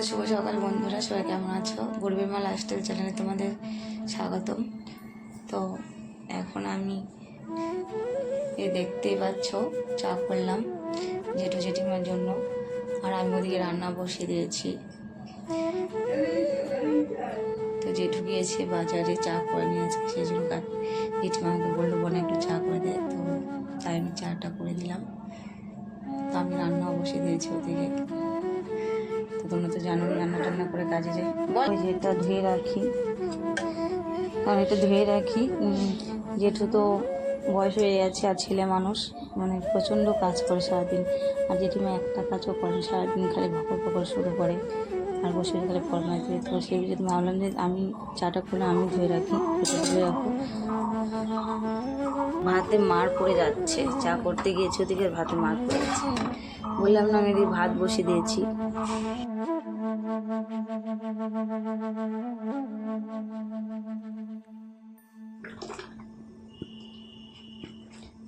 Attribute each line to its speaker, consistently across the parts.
Speaker 1: শুভ সকাল বন্ধুরা, সবাই কেমন আছো? গরিবের মা লাইফস্টাইল চ্যানেলে তোমাদের স্বাগতম। তো এখন আমি দেখতেই পাচ্ছ চা করলাম জেঠু জেঠিমার জন্য, আর আমি ওদিকে রান্না বসিয়ে দিয়েছি। তো জেঠু গিয়েছে বাজারে চা করে নিয়েছে, সেই জন্য জেঠিমা আমাকে বললো বোনে একটু চা করে দেয়, তো তাই আমি চাটা করে দিলাম। তো আমি রান্নাও বসিয়ে দিয়েছি ওদিকে। তো তোমরা তো জানো রান্না টান্না করে কাজে যাই। ওই যে এটা ধুয়ে রাখি, কারণ এটা ধুয়ে রাখি। জেঠু তো বয়স হয়ে যাচ্ছে, আর ছেলে মানুষ মানে প্রচণ্ড কাজ করে সারাদিন, আর জেঠিমা একটা কাজও করে সারাদিন, খালি ভকর ভকর শুরু করে আর বসে খালি ফরমাইশ দিয়ে। তো সেই জন্য ভাবলাম যে আমি চাটা করলে আমি ধুয়ে রাখি, এটা ধুয়ে রাখো। ভাতে মার পড়ে যাচ্ছে, চা করতে গিয়েছি ওদিকে ভাতে মার পড়ে যাচ্ছে। বললাম না আমি এদিকে ভাত বসিয়ে দিয়েছি।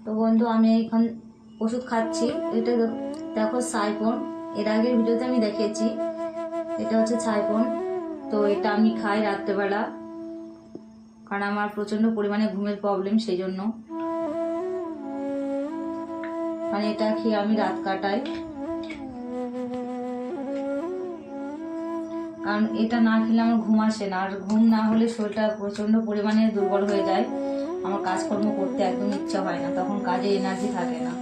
Speaker 1: তো বন্ধু আমি এখন ওষুধ খাচ্ছি। এটা দেখো সাইপন, এর আগের ভিডিওতে আমি দেখিয়েছি। এটা হচ্ছে সাইপন। তো এটা আমি খাই রাত্রেবেলা, কারণ আমার প্রচণ্ড পরিমাণে ঘুমের প্রবলেম, সেই জন্য মানে এটা খেয়ে আমি রাত কাটাই। কারণ এটা না খেলে আমার ঘুম আসে না, আর ঘুম না হলে শরীরটা প্রচণ্ড পরিমাণে দুর্বল হয়ে যায়। আমার কাজকর্ম করতে একদম ইচ্ছা হয় না, তখন কাজে এনার্জি থাকে না।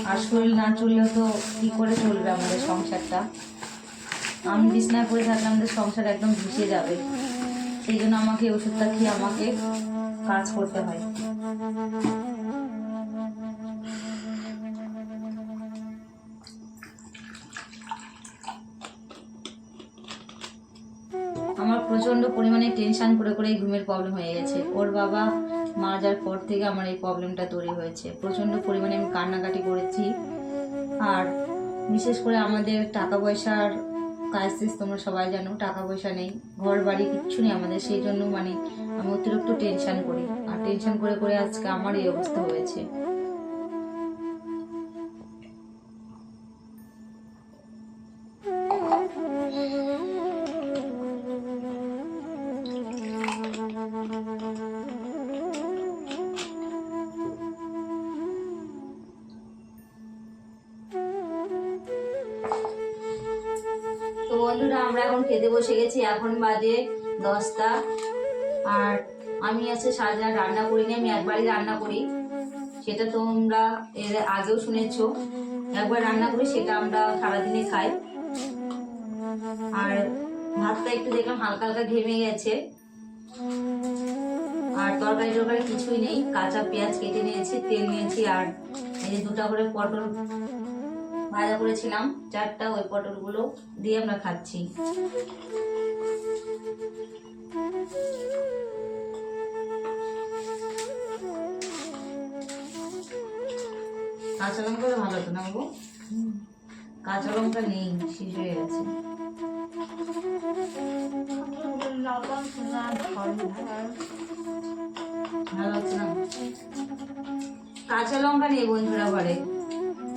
Speaker 1: আর শরীর না চললে তো কী করে চলবে আমাদের সংসারটা? আমি বিছনায় পড়ে থাকলে আমাদের সংসার একদম ভেসে যাবে। সেই জন্য আমাকে ওষুধটা খেয়ে আমাকে কাজ করতে হয়। আমার প্রচণ্ড পরিমাণে টেনশন করে করে ঘুমের প্রবলেম হয়ে গেছে। ওর বাবা মারা যাওয়ার পর থেকে আমার এই প্রবলেমটা তৈরি হয়েছে। প্রচণ্ড পরিমাণে আমি কান্নাকাটি করেছি। আর বিশেষ করে আমাদের টাকা পয়সার ক্রাইসিস, তোমরা সবাই জানো, টাকা পয়সা নেই, ঘর বাড়ি কিচ্ছু নেই আমাদের। সেই জন্য মানে আমি অতিরিক্ত টেনশন করি, আর টেনশন করে করে আজকে আমার এই অবস্থা হয়েছে। তো বন্ধুরা আমরা এখন খেতে বসে গেছি, এখন বাজে 10টা। আর আমি আছে সারাদিন রান্না করিনি, আমি একবারই রান্না করি, সেটা তোমরা এর আগেও শুনেছো। একবার রান্না করি, সেটা আমরা সারাদিনে খাই। আর ভাতটা একটু দেখলাম হালকা হালকা ঘেমে গেছে। আর তরকারি টরকারি কিছুই নেই, কাঁচা পেঁয়াজ কেটে নিয়েছি, তেল নিয়েছি, আর এই যে 2টা করে পটল ভাজা করেছিলাম, 4টা, ওই পটলগুলো দিয়ে আমরা খাচ্ছি। কাঁচা লঙ্কা তো ভালো তো না গো? কাঁচা লঙ্কা নেই, শেষ হয়ে গেছে। ভালো হচ্ছে না, কাঁচা লঙ্কা নেই বন্ধুরা ঘরে।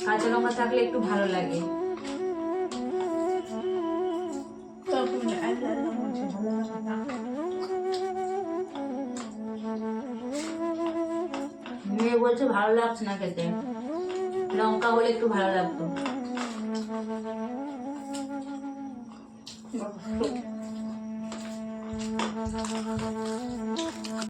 Speaker 1: কাঁচা লঙ্কা থাকলে একটু ভালো লাগে। মেয়ে বলছে ভালো লাগছে না খেতে, লঙ্কা হলে একটু ভালো লাগতো।